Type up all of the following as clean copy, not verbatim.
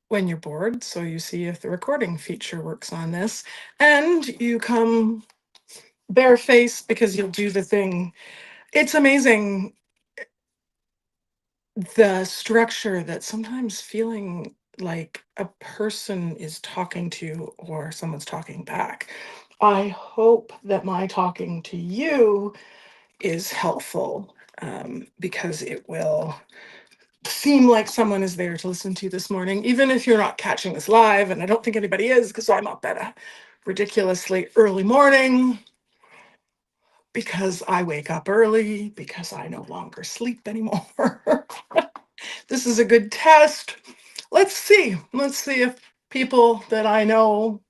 when you're bored. So you see if the recording feature works on this, and you come barefaced because you'll do the thing. It's amazing the structure that sometimes feeling like a person is talking to you or someone's talking back. I hope that my talking to you is helpful, because it will seem like someone is there to listen to you this morning, even if you're not catching this live. And I don't think anybody is, because I'm up at a ridiculously early morning, because I wake up early, because I no longer sleep anymore. This is a good test. Let's see. Let's see if people that I know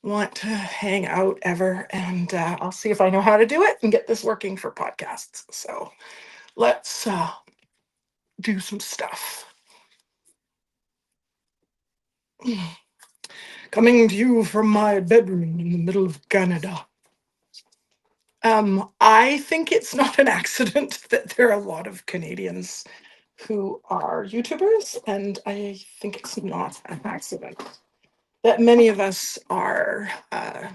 want to hang out ever. And I'll see if I know how to do it and get this working for podcasts. So let's do some stuff. Coming to you from my bedroom in the middle of Canada. I think it's not an accident that there are a lot of Canadians who are YouTubers, and I think it's not an accident that many of us are uh,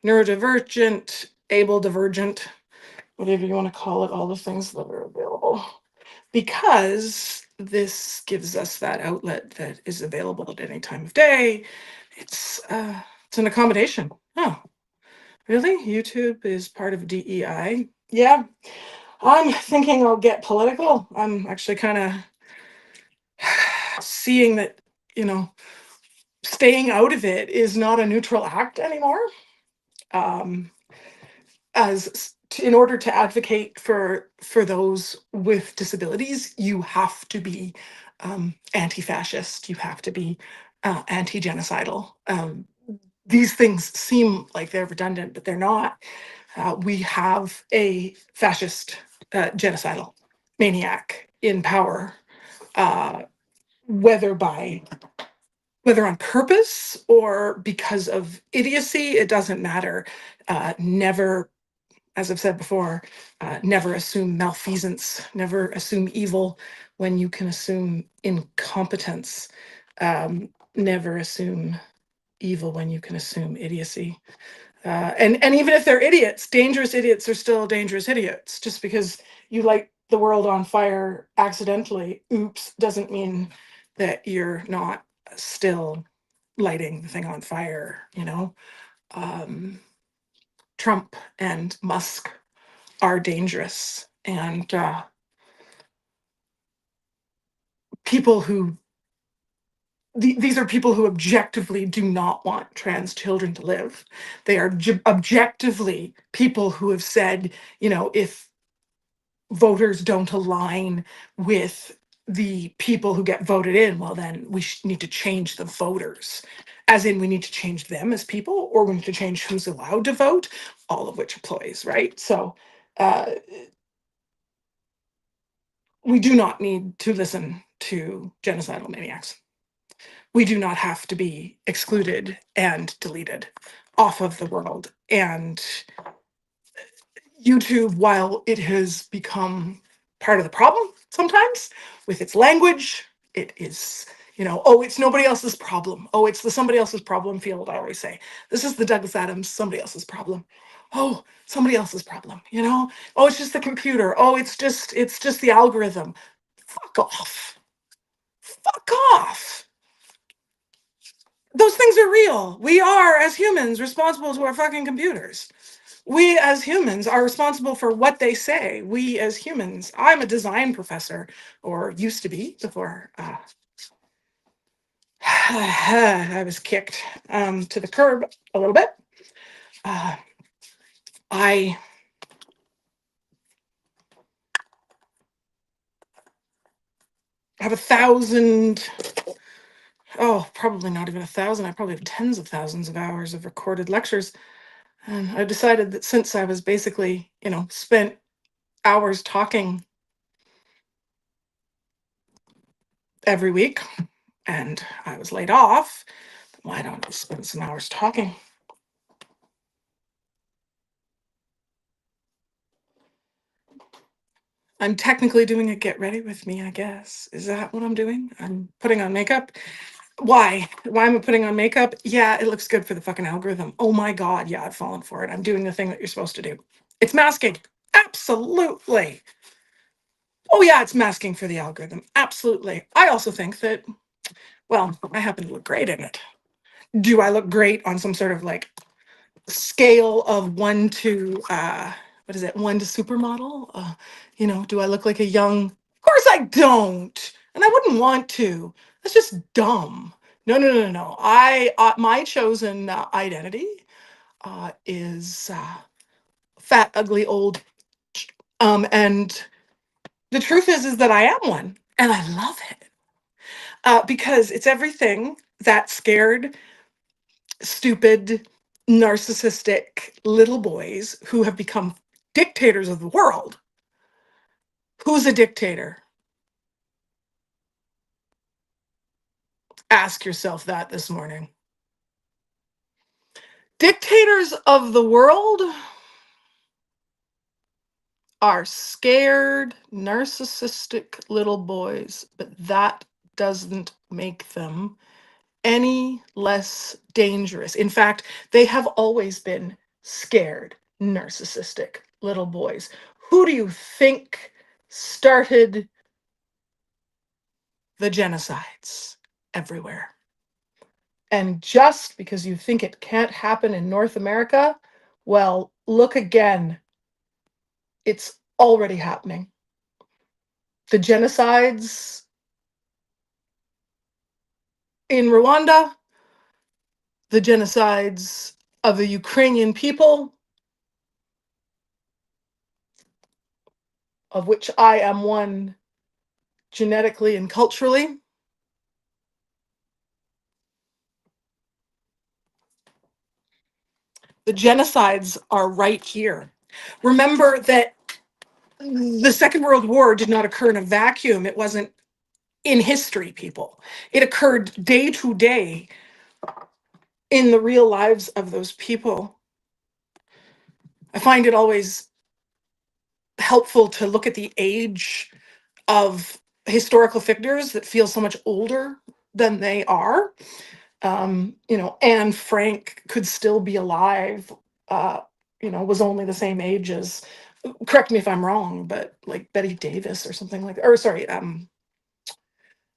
neurodivergent, able divergent, whatever you want to call it, all the things that are available, because this gives us that outlet that is available at any time of day. It's an accommodation. Oh, really? YouTube is part of DEI? Yeah, I'm thinking I'll get political. I'm actually kind of seeing that, you know, staying out of it is not a neutral act anymore. Um, in order to advocate for those with disabilities, you have to be anti-fascist. You have to be anti-genocidal. These things seem like they're redundant, but they're not. We have a fascist, genocidal maniac in power, uh, whether on purpose or because of idiocy. It doesn't matter. Never, as I've said before, never assume malfeasance, never assume evil when you can assume incompetence. Never assume evil when you can assume idiocy. And even if they're idiots, dangerous idiots are still dangerous idiots. Just because you light the world on fire accidentally, oops, doesn't mean that you're not still lighting the thing on fire, you know? Trump and Musk are dangerous. And people who, these are people who objectively do not want trans children to live. They are objectively people who have said, you know, if voters don't align with the people who get voted in, well, then we need to change the voters. As in, we need to change them as people, or we need to change who's allowed to vote, all of which employs, right? So uh, we do not need to listen to genocidal maniacs. We do not have to be excluded and deleted off of the world. And YouTube, while it has become part of the problem sometimes with its language, it is, you know, oh, it's nobody else's problem. Oh, it's the somebody else's problem field, I always say. This is the Douglas Adams, somebody else's problem. Oh, somebody else's problem, you know? Oh, it's just the computer. Oh, it's just the algorithm. Fuck off. Fuck off. Those things are real. We are, as humans, responsible to our fucking computers. We as humans are responsible for what they say. We as humans, I'm a design professor, or used to be before I was kicked to the curb a little bit. I have 1,000, oh, probably not even 1,000. I probably have tens of thousands of hours of recorded lectures. And I decided that since I was basically, you know, spent hours talking every week and I was laid off, why don't I spend some hours talking? I'm technically doing a get ready with me, I guess. Is that what I'm doing? I'm putting on makeup. Why? Why am I putting on makeup? Yeah, it looks good for the fucking algorithm. Oh my God. Yeah, I've fallen for it. I'm doing the thing that you're supposed to do. It's masking. Absolutely. Oh yeah, it's masking for the algorithm. Absolutely. I also think that, well, I happen to look great in it. Do I look great on some sort of like scale of one to what is it, one to supermodel? Do I look like a young? Of course I don't, and I wouldn't want to. That's just dumb. No, no, no, no, no. My chosen identity is fat, ugly, old. And the truth is that I am one, and I love it because it's everything that scared, stupid, narcissistic little boys who have become dictators of the world. Who's a dictator? Ask yourself that this morning. Dictators of the world are scared, narcissistic little boys, but that doesn't make them any less dangerous. In fact, they have always been scared, narcissistic little boys. Who do you think started the genocides everywhere? And just because you think it can't happen in North America, well, look again. It's already happening. The genocides in Rwanda, the genocides of the Ukrainian people, of which I am one genetically and culturally. The genocides are right here. Remember that the Second World War did not occur in a vacuum. It wasn't in history, people. It occurred day to day in the real lives of those people. I find it always helpful to look at the age of historical figures that feel so much older than they are. Anne Frank could still be alive, was only the same age as, correct me if I'm wrong, but like Betty Davis or something like that. Or sorry,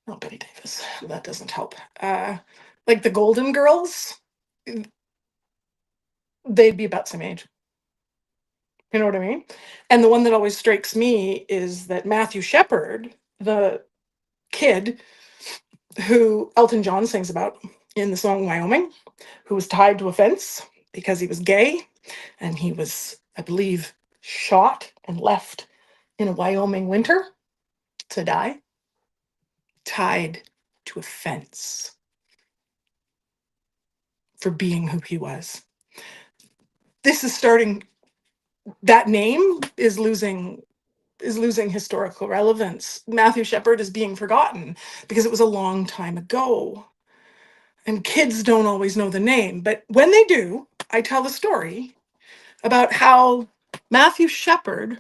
not Betty Davis. That doesn't help. Like the Golden Girls, they'd be about the same age. You know what I mean? And the one that always strikes me is that Matthew Shepard, the kid who Elton John sings about in the song Wyoming, who was tied to a fence because he was gay, and he was, I believe, shot and left in a Wyoming winter to die, tied to a fence for being who he was. This is starting, that name is losing historical relevance. Matthew Shepard is being forgotten because it was a long time ago. And kids don't always know the name, but when they do, I tell the story about how Matthew Shepard,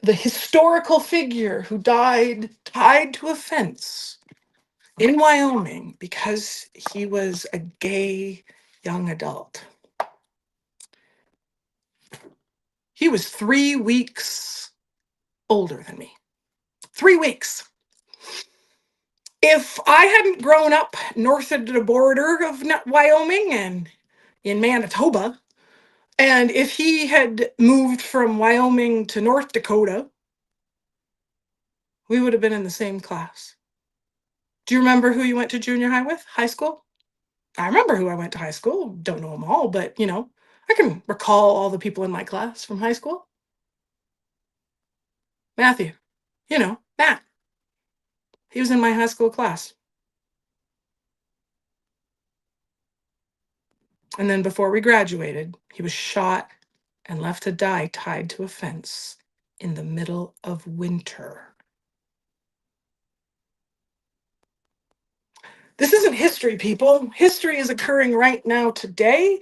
the historical figure who died tied to a fence in Wyoming because he was a gay young adult. He was 3 weeks older than me. 3 weeks. If I hadn't grown up north of the border of Wyoming and in Manitoba, and if he had moved from Wyoming to North Dakota, we would have been in the same class. Do you remember who you went to junior high with? High school? I remember who I went to high school. Don't know them all, but I can recall all the people in my class from high school. Matthew, Matt. He was in my high school class. And then before we graduated, he was shot and left to die tied to a fence in the middle of winter. This isn't history, people. History is occurring right now today.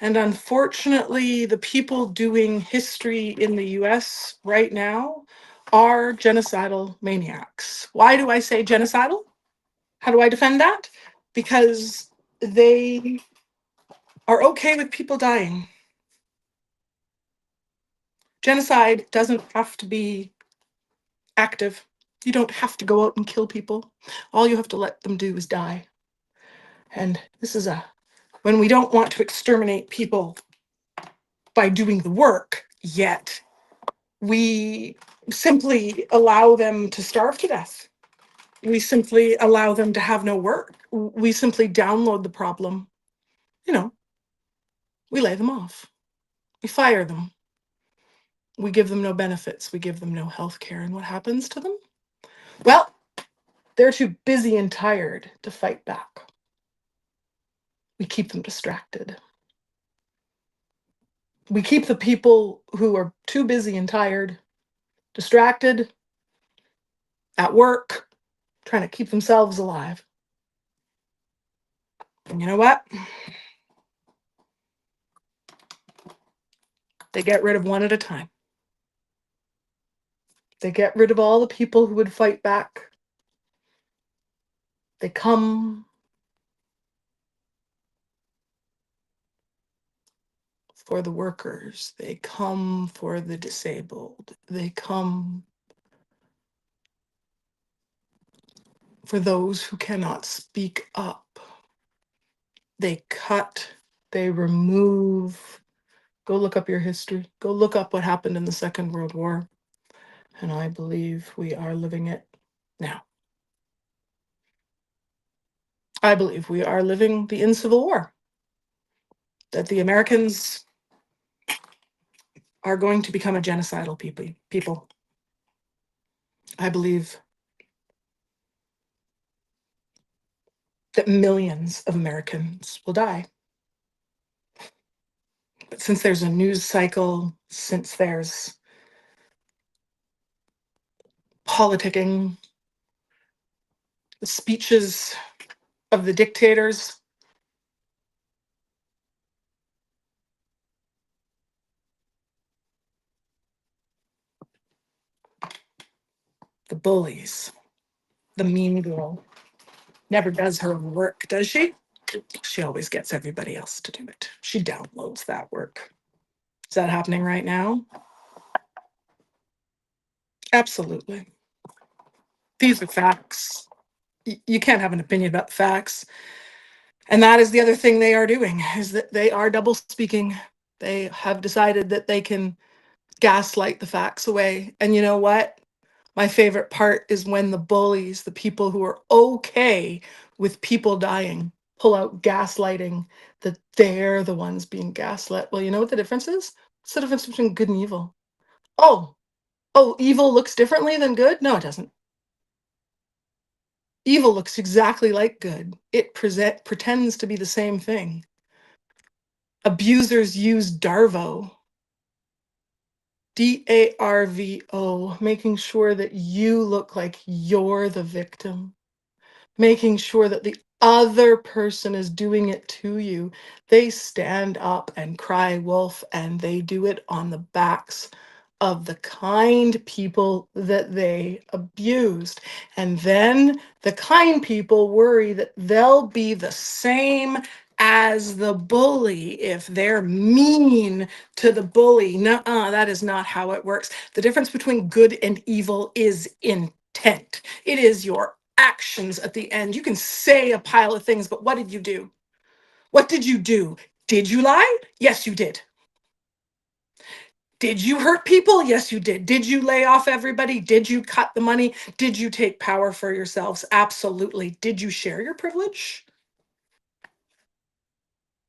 And unfortunately, the people doing history in the US right now are genocidal maniacs. Why do I say genocidal? How do I defend that? Because they are okay with people dying. Genocide doesn't have to be active. You don't have to go out and kill people. All you have to let them do is die. And this is when we don't want to exterminate people by doing the work, yet we simply allow them to starve to death. We simply allow them to have no work. We simply download the problem. You know, we lay them off. We fire them. We give them no benefits. We give them no health care. And what happens to them? Well, they're too busy and tired to fight back. We keep them distracted. We keep the people who are too busy and tired distracted at work, trying to keep themselves alive. And you know what? They get rid of one at a time. They get rid of all the people who would fight back. They come for the workers. They come for the disabled. They come for those who cannot speak up. They cut, they remove. Go look up your history. Go look up what happened in the Second World War. And I believe we are living it now. I believe we are living the in-civil war. That the Americans are going to become a genocidal people. I believe that millions of Americans will die. But since there's a news cycle, since there's politicking, the speeches of the dictators, the bullies, the mean girl, never does her own work, does she? She always gets everybody else to do it. She downloads that work. Is that happening right now? Absolutely. These are facts. You can't have an opinion about the facts. And that is the other thing they are doing, is that they are double speaking. They have decided that they can gaslight the facts away. And you know what? My favorite part is when the bullies, the people who are okay with people dying, pull out gaslighting, that they're the ones being gaslit. Well, you know what the difference is? What's the difference between good and evil? Oh, evil looks differently than good? No, it doesn't. Evil looks exactly like good. It pretends to be the same thing. Abusers use DARVO, DARVO, making sure that you look like you're the victim, making sure that the other person is doing it to you. They stand up and cry wolf, and they do it on the backs of the kind people that they abused. And then the kind people worry that they'll be the same as the bully if they're mean to the bully. Nuh-uh, that is not how it works. The difference between good and evil is intent. It is your actions at the end. You can say a pile of things, but what did you do? What did you do? Did you lie? Yes, you did. Did you hurt people? Yes, you did. Did you lay off everybody? Did you cut the money? Did you take power for yourselves? Absolutely. Did you share your privilege?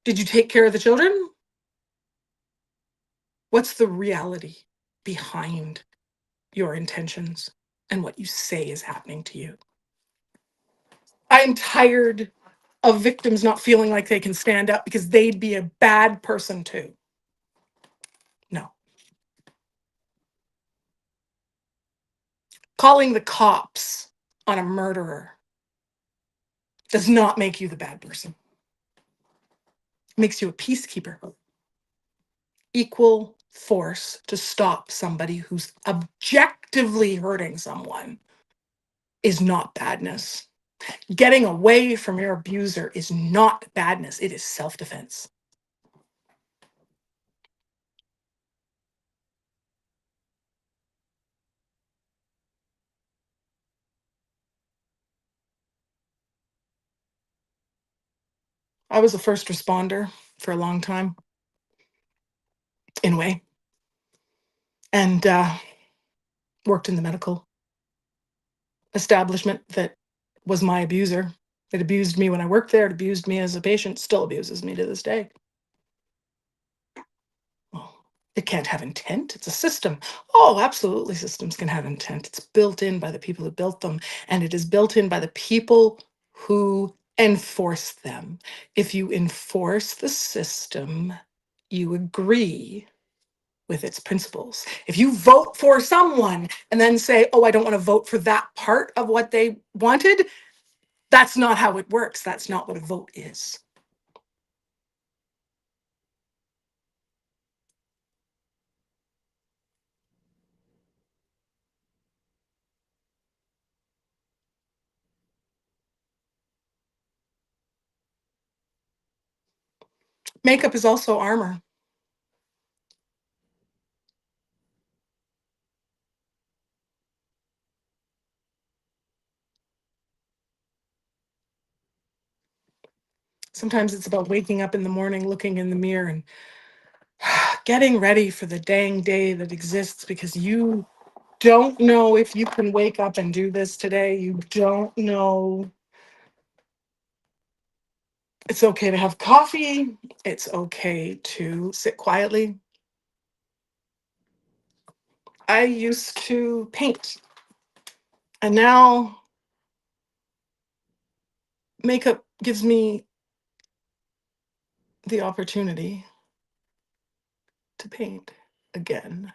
Did you take care of the children? What's the reality behind your intentions and what you say is happening to you? I'm tired of victims not feeling like they can stand up because they'd be a bad person too. No. Calling the cops on a murderer does not make you the bad person. It makes you a peacekeeper. equal force to stop somebody who's objectively hurting someone is not badness. Getting away from your abuser is not badness, it is self-defense. I was a first responder for a long time, in a way, and worked in the medical establishment that was my abuser. It abused me when I worked there, it abused me as a patient, still abuses me to this day. Well, it can't have intent. It's a system. Oh, absolutely, systems can have intent. It's built in by the people who built them, and it is built in by the people who enforce them. If you enforce the system, you agree with its principles. If you vote for someone and then say, oh, I don't want to vote for that part of what they wanted, that's not how it works. That's not what a vote is. Makeup is also armor. Sometimes it's about waking up in the morning, looking in the mirror, and getting ready for the dang day that exists, because you don't know if you can wake up and do this today. You don't know. It's okay to have coffee. It's okay to sit quietly. I used to paint, and now makeup gives me the opportunity to paint again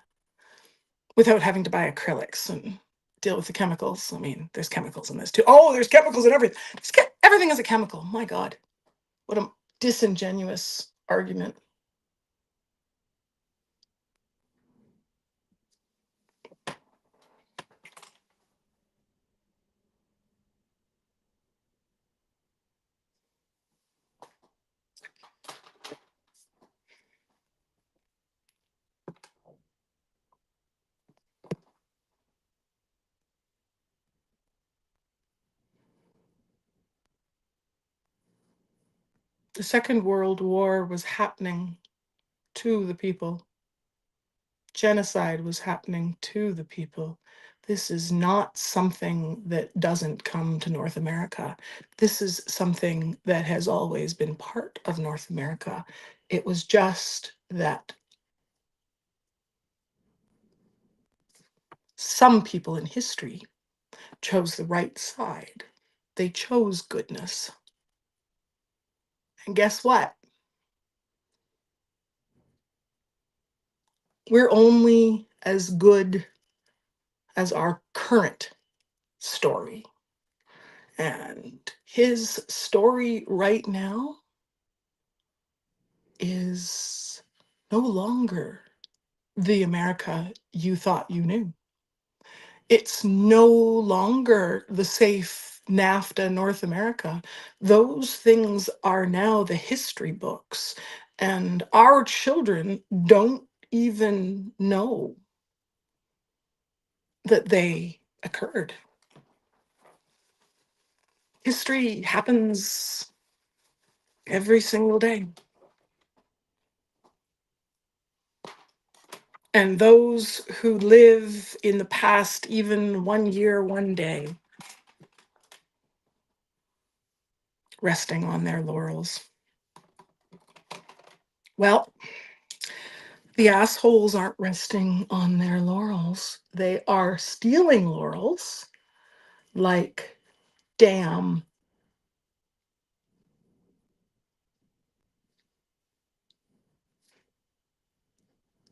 without having to buy acrylics and deal with the chemicals. I mean, there's chemicals in this too. Oh, there's chemicals in everything. Everything is a chemical. My God, what a disingenuous argument. The Second World War was happening to the people. Genocide was happening to the people. This is not something that doesn't come to North America. This is something that has always been part of North America. It was just that some people in history chose the right side. They chose goodness. And guess what? We're only as good as our current story. And his story right now is no longer the America you thought you knew. It's no longer the safe NAFTA North America. Those things are now the history books, and our children don't even know that they occurred. History happens every single day. And those who live in the past, even 1 year, 1 day, resting on their laurels. Well, the assholes aren't resting on their laurels. They are stealing laurels like damn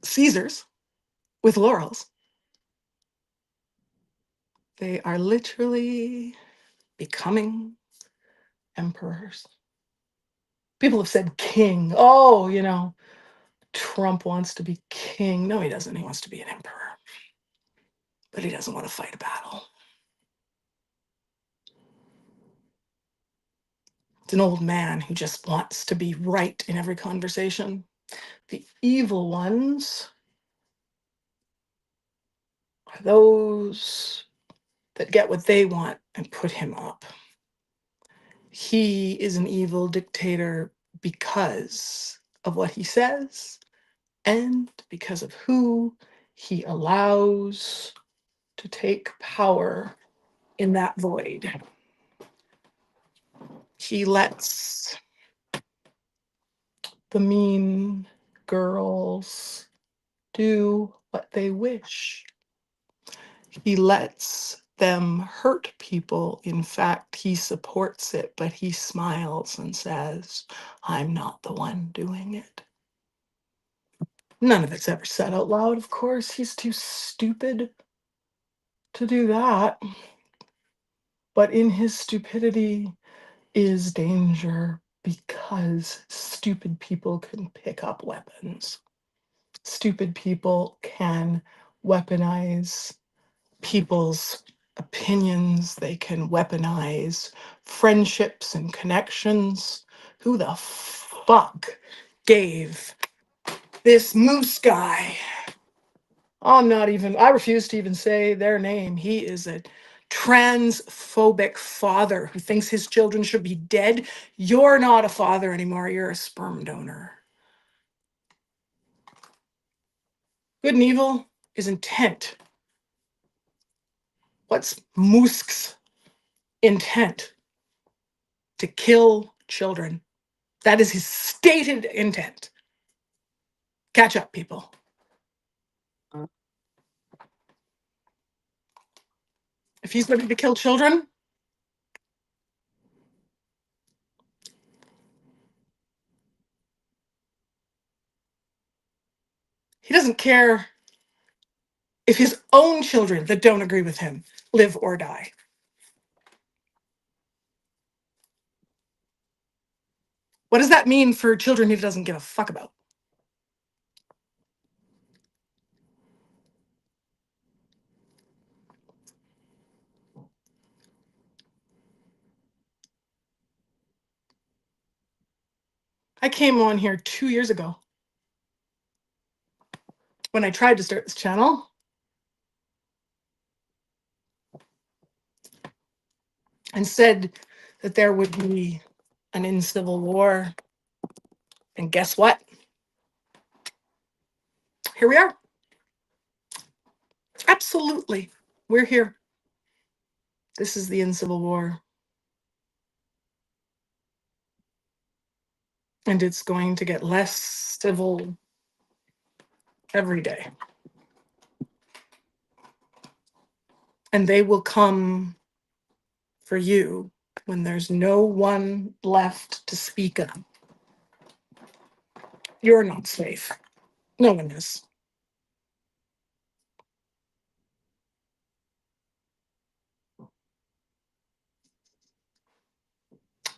Caesars with laurels. They are literally becoming emperors. People have said king. Oh, Trump wants to be king. No, he doesn't. He wants to be an emperor. But he doesn't want to fight a battle. It's an old man who just wants to be right in every conversation. The evil ones are those that get what they want and put him up. He is an evil dictator because of what he says and because of who he allows to take power in that void. He lets the mean girls do what they wish. He lets them hurt people. In fact, he supports it, but he smiles and says, I'm not the one doing it. None of it's ever said out loud, of course. He's too stupid to do that. But in his stupidity is danger because stupid people can pick up weapons. Stupid people can weaponize people's opinions. They can weaponize friendships and connections. Who the fuck gave this moose guy? I refuse to even say their name. He is a transphobic father who thinks his children should be dead. You're not a father anymore. You're a sperm donor. Good and evil is intent. What's Musk's intent? To kill children. That is his stated intent. Catch up, people. If he's ready to kill children, he doesn't care if his own children that don't agree with him live or die. What does that mean for children he doesn't give a fuck about? I came on here 2 years ago when I tried to start this channel and said that there would be an in-civil war. And guess what? Here we are. Absolutely. We're here. This is the in-civil war. And it's going to get less civil every day. And they will come for you when there's no one left to speak up. You're not safe. No one is.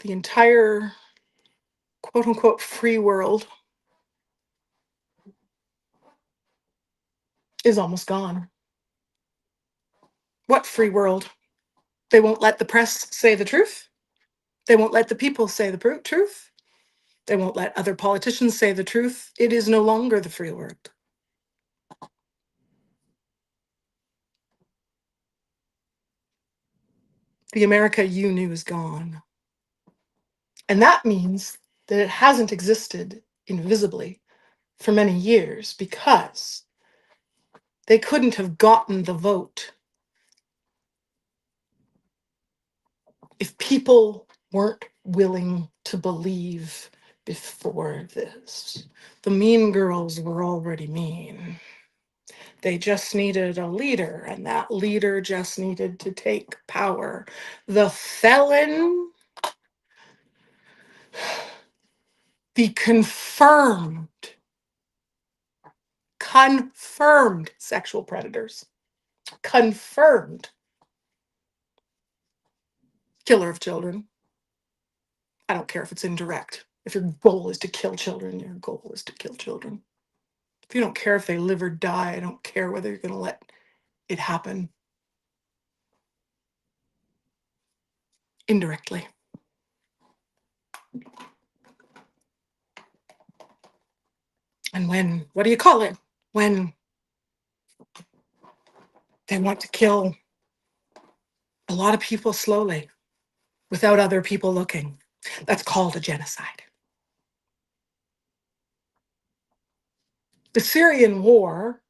The entire quote unquote free world is almost gone. What free world? They won't let the press say the truth. They won't let the people say the truth. They won't let other politicians say the truth. It is no longer the free world. The America you knew is gone. And that means that it hasn't existed invisibly for many years because they couldn't have gotten the vote if people weren't willing to believe before this. The mean girls were already mean. They just needed a leader, and that leader just needed to take power. The felon, the confirmed sexual predators, confirmed killer of children. I don't care if it's indirect. If your goal is to kill children, your goal is to kill children. If you don't care if they live or die, I don't care whether you're going to let it happen indirectly. And when, what do you call it? When they want to kill a lot of people slowly without other people looking, that's called a genocide. The Syrian war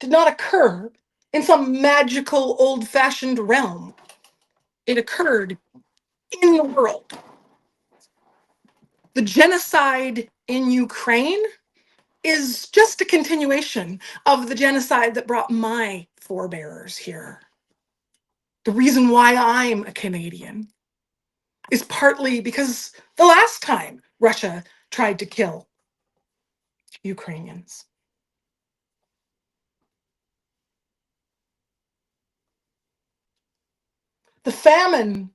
did not occur in some magical old-fashioned realm. It occurred in the world. The genocide in Ukraine is just a continuation of the genocide that brought my forebears here. The reason why I'm a Canadian is partly because the last time Russia tried to kill Ukrainians. The famine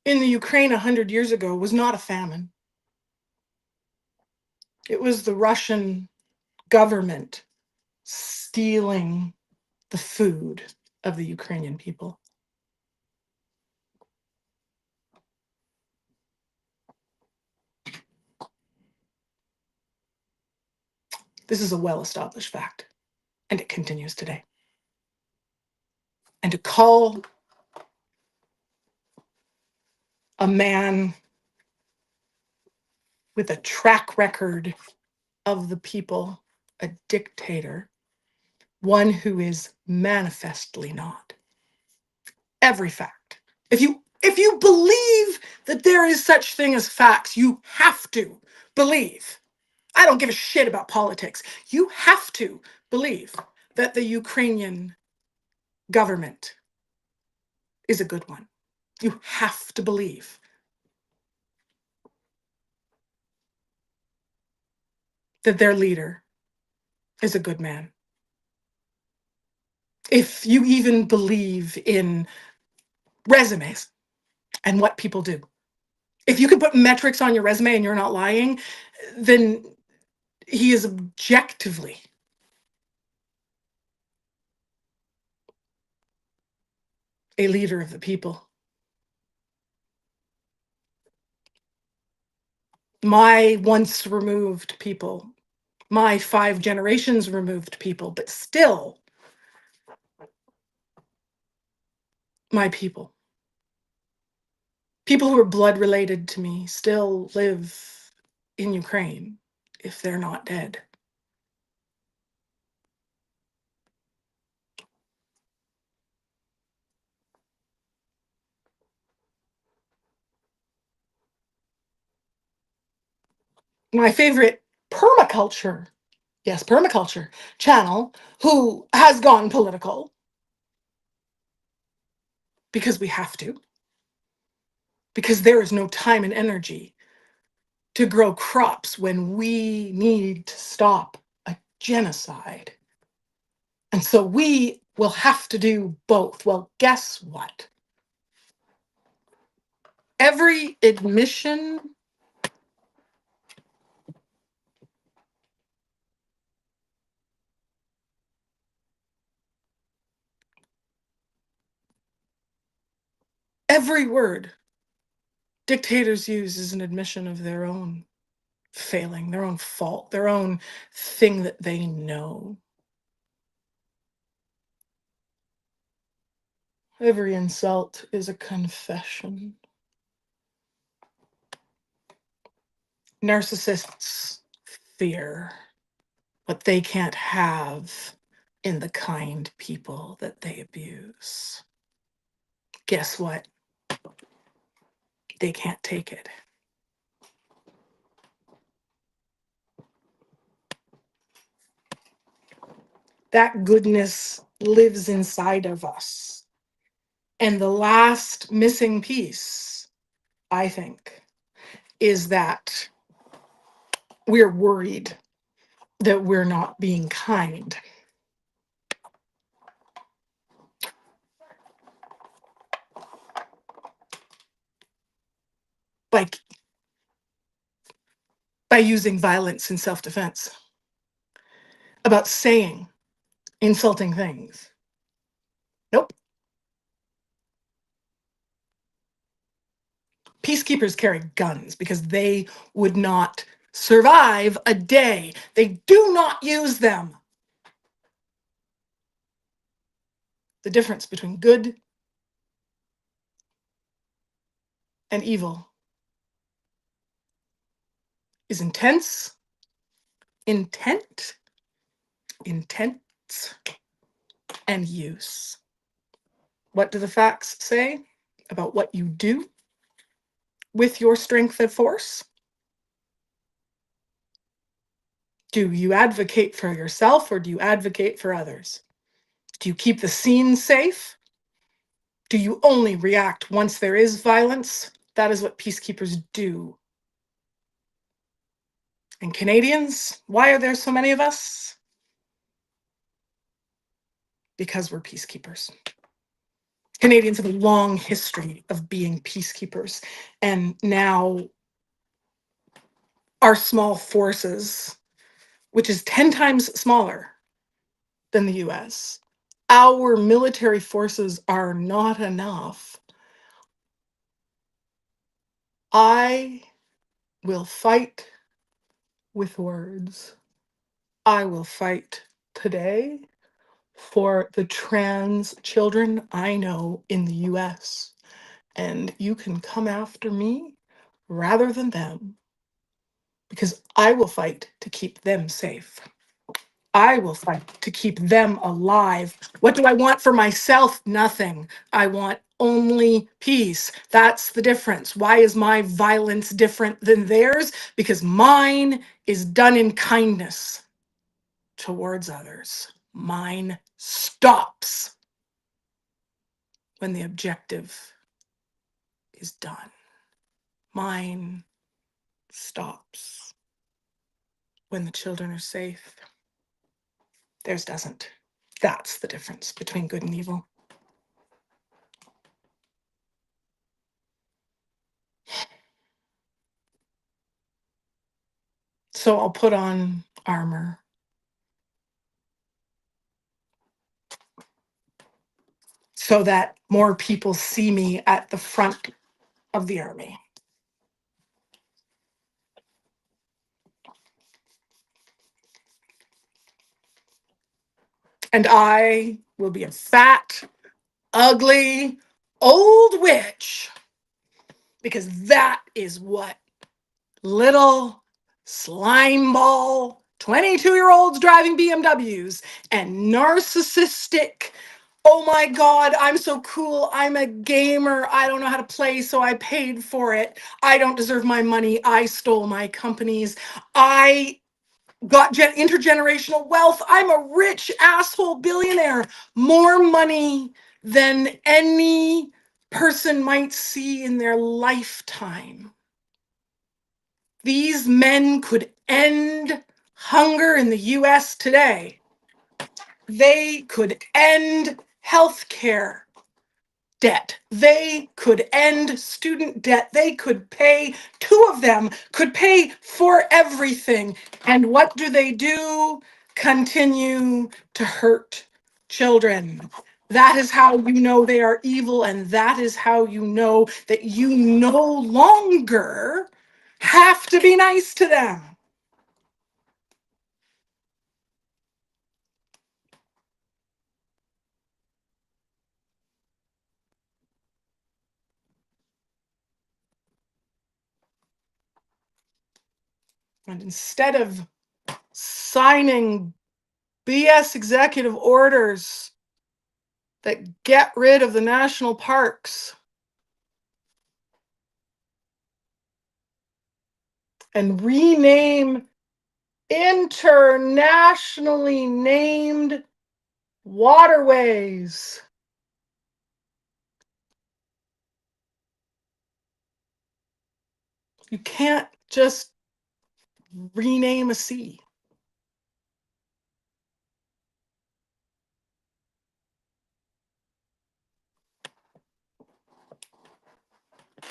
in the Ukraine 100 years ago was not a famine. It was the Russian government stealing the food of the Ukrainian people. This is a well-established fact, and it continues today. And to call a man with a track record of the people a dictator, one who is manifestly not. Every fact. If you believe that there is such thing as facts, you have to believe. I don't give a shit about politics. You have to believe that the Ukrainian government is a good one. You have to believe that their leader is a good man. If you even believe in resumes and what people do. If you can put metrics on your resume and you're not lying, then he is objectively a leader of the people. My once removed people, my 5 generations removed people, but still my people. People who are blood related to me still live in Ukraine if they're not dead. My favorite permaculture, yes, permaculture channel who has gone political because we have to, because there is no time and energy to grow crops when we need to stop a genocide. And so we will have to do both. Well, guess what? Every admission every word dictators use is an admission of their own failing, their own fault, their own thing that they know. Every insult is a confession. Narcissists fear what they can't have in the kind people that they abuse. Guess what? They can't take it. That goodness lives inside of us. And the last missing piece, I think, is that we're worried that we're not being kind. Like by using violence in self-defense, about saying insulting things. Nope. Peacekeepers carry guns because they would not survive a day. They do not use them. The difference between good and evil is intense, intent, intense, and use. What do the facts say about what you do with your strength of force? Do you advocate for yourself or do you advocate for others? Do you keep the scene safe? Do you only react once there is violence? That is what peacekeepers do. And Canadians, why are there so many of us? Because we're peacekeepers. Canadians have a long history of being peacekeepers, and now our small forces, which is 10 times smaller than the US, our military forces are not enough. I will fight with words. I will fight today for the trans children I know in the US. And you can come after me rather than them, because I will fight to keep them safe. I will fight to keep them alive. What do I want for myself? Nothing. I want only peace. That's the difference. Why is my violence different than theirs? Because mine is done in kindness towards others. Mine stops when the objective is done. Mine stops when the children are safe. Theirs doesn't. That's the difference between good and evil. So I'll put on armor. So that more people see me at the front of the army. And I will be a fat, ugly, old witch, because that is what little slime ball 22-year-olds driving BMWs and narcissistic, oh my God, I'm so cool, I'm a gamer, I don't know how to play, so I paid for it, I don't deserve my money, I stole my companies, I got intergenerational wealth, I'm a rich asshole billionaire, more money than any person might see in their lifetime. These men could end hunger in the US today. They could end healthcare debt. They could end student debt. They could pay, two of them could pay for everything. And what do? Continue to hurt children. That is how you know they are evil, and that is how you know that you no longer have to be nice to them. And instead of signing BS executive orders that get rid of the national parks and rename internationally named waterways, you can't just rename a sea.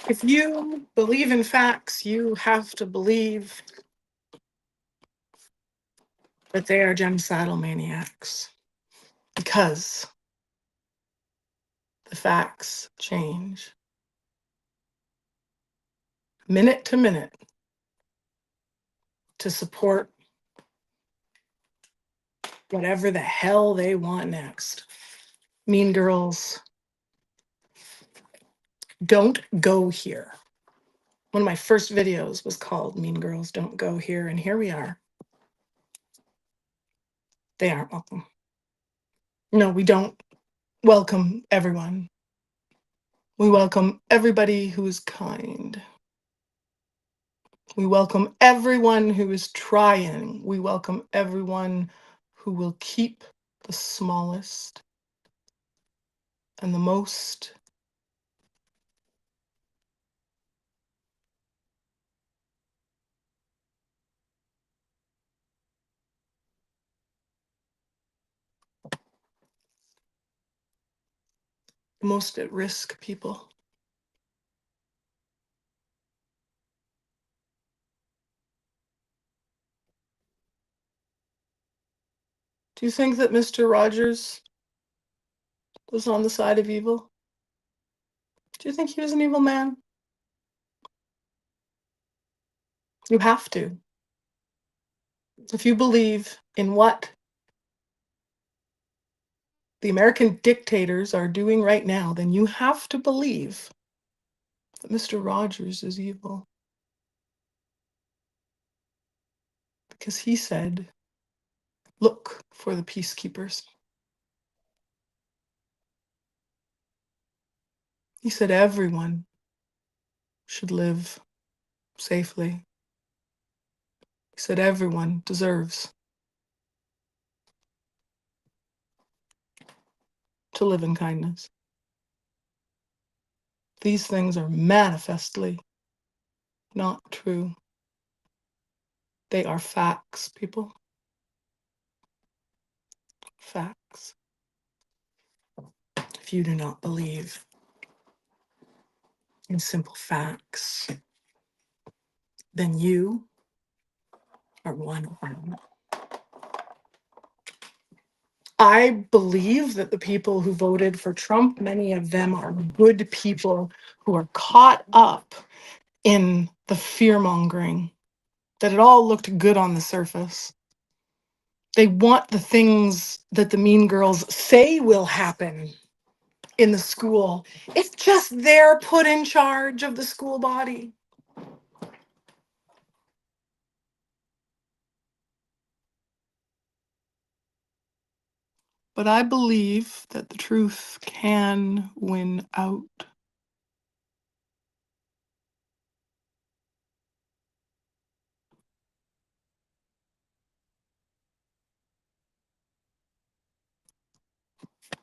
If you believe in facts, you have to believe But they are genocidal maniacs because the facts change minute to minute to support whatever the hell they want next. Mean girls, don't go here. One of my first videos was called Mean Girls Don't Go Here, and here we are. They aren't welcome. No, we don't welcome everyone. We welcome everybody who is kind. We welcome everyone who is trying. We welcome everyone who will keep the smallest and the most at risk people. Do you think that Mr. Rogers was on the side of evil? Do you think he was an evil man? You have to. If you believe in what the American dictators are doing right now, then you have to believe that Mr. Rogers is evil. Because he said, look for the peacekeepers. He said everyone should live safely. He said everyone deserves to live in kindness. These things are manifestly not true. They are facts, people. Facts. If you do not believe in simple facts, then you are one of them. I believe that the people who voted for Trump, many of them are good people who are caught up in the fear-mongering, that it all looked good on the surface. They want the things that the mean girls say will happen in the school if just they're put in charge of the school body. But I believe that the truth can win out.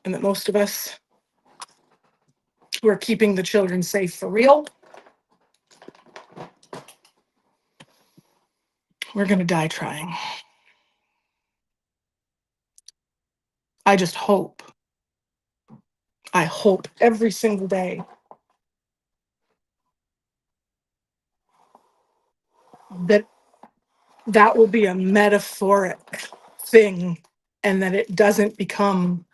And that most of us who are keeping the children safe for real, we're going to die trying. I just hope, I hope every single day that that will be a metaphoric thing and that it doesn't become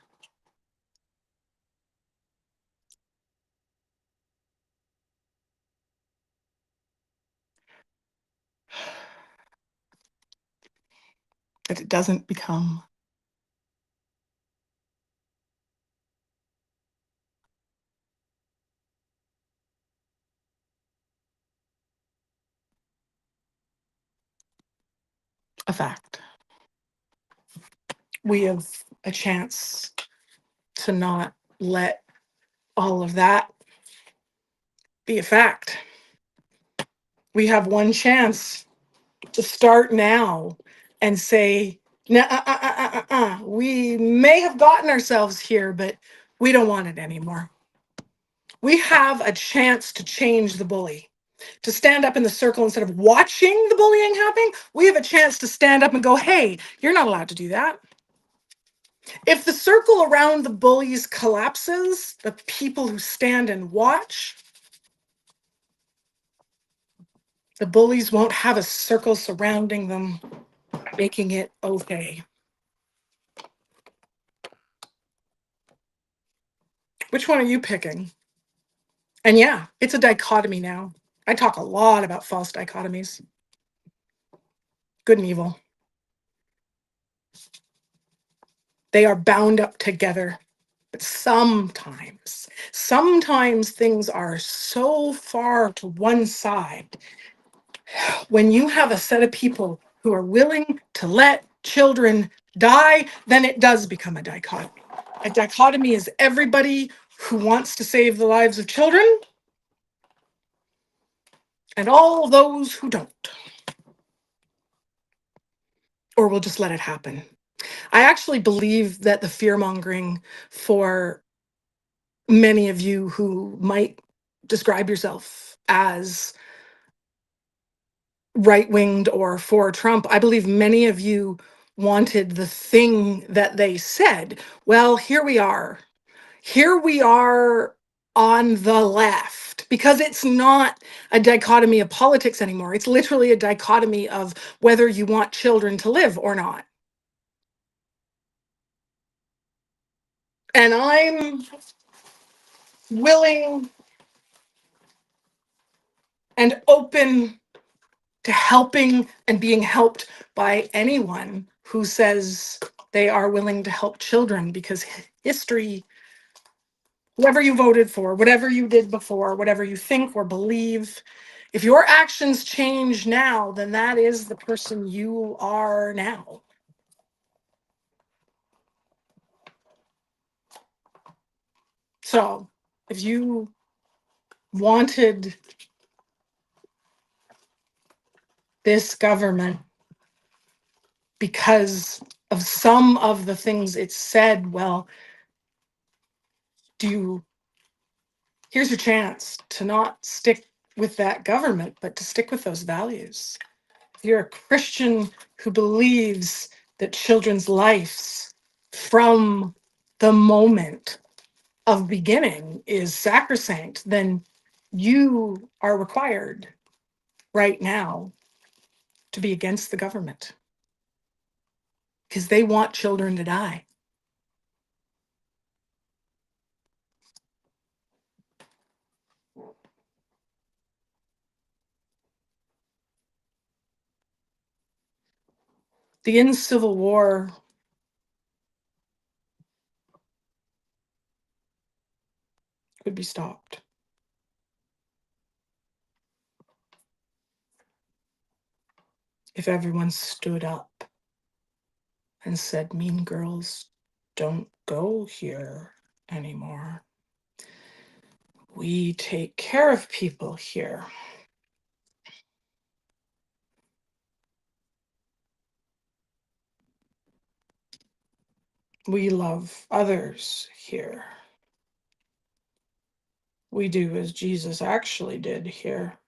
a fact. We have a chance to not let all of that be a fact. We have one chance to start now and say, nah, we may have gotten ourselves here, but we don't want it anymore. We have a chance to change the bully, to stand up in the circle instead of watching the bullying happening. We have a chance to stand up and go, hey, you're not allowed to do that. If the circle around the bullies collapses, the people who stand and watch, the bullies won't have a circle surrounding them. making it okay. Which one are you picking? And yeah, it's a dichotomy now. I talk a lot about false dichotomies, good and evil. They are bound up together. But sometimes things are so far to one side. When you have a set of people who are willing to let children die, then it does become a dichotomy. A dichotomy is everybody who wants to save the lives of children and all those who don't, or will just let it happen. I actually believe that the fear mongering for many of you who might describe yourself as right-winged or for Trump, I believe many of you wanted the thing that they said. Well, here we are. Here we are on the left, because it's not a dichotomy of politics anymore. It's literally a dichotomy of whether you want children to live or not. And I'm willing and open to helping and being helped by anyone who says they are willing to help children, because history, whoever you voted for, whatever you did before, whatever you think or believe, if your actions change now, then that is the person you are now. So if you wanted this government because of some of the things it said, well, here's your chance to not stick with that government, but to stick with those values. If you're a Christian who believes that children's lives from the moment of beginning is sacrosanct, then you are required right now to be against the government, because they want children to die. The end Civil War could be stopped if everyone stood up and said, mean girls don't go here anymore. We take care of people here. We love others here. We do as Jesus actually did here.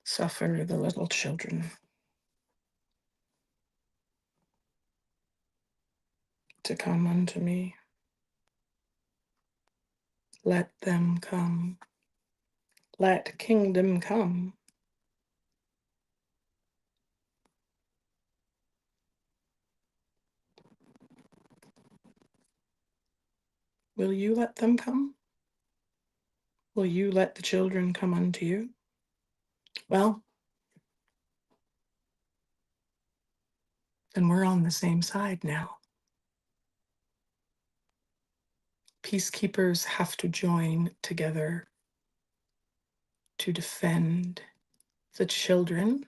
Suffer the little children to come unto me. Let them come. Let kingdom come. Will you let them come? Will you let the children come unto you? Well, then we're on the same side now. Peacekeepers have to join together to defend the children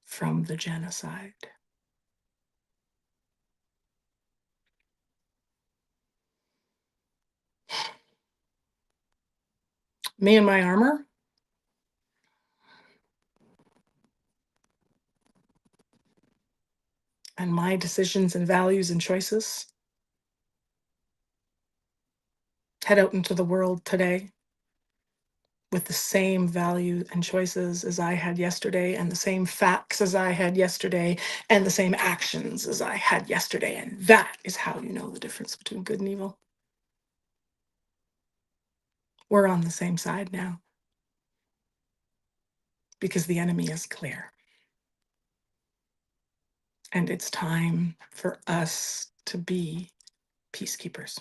from the genocide. Me and my armor, and my decisions and values and choices, head out into the world today with the same values and choices as I had yesterday, and the same facts as I had yesterday, and the same actions as I had yesterday. And that is how you know the difference between good and evil. We're on the same side now, because the enemy is clear. and it's time for us to be peacekeepers.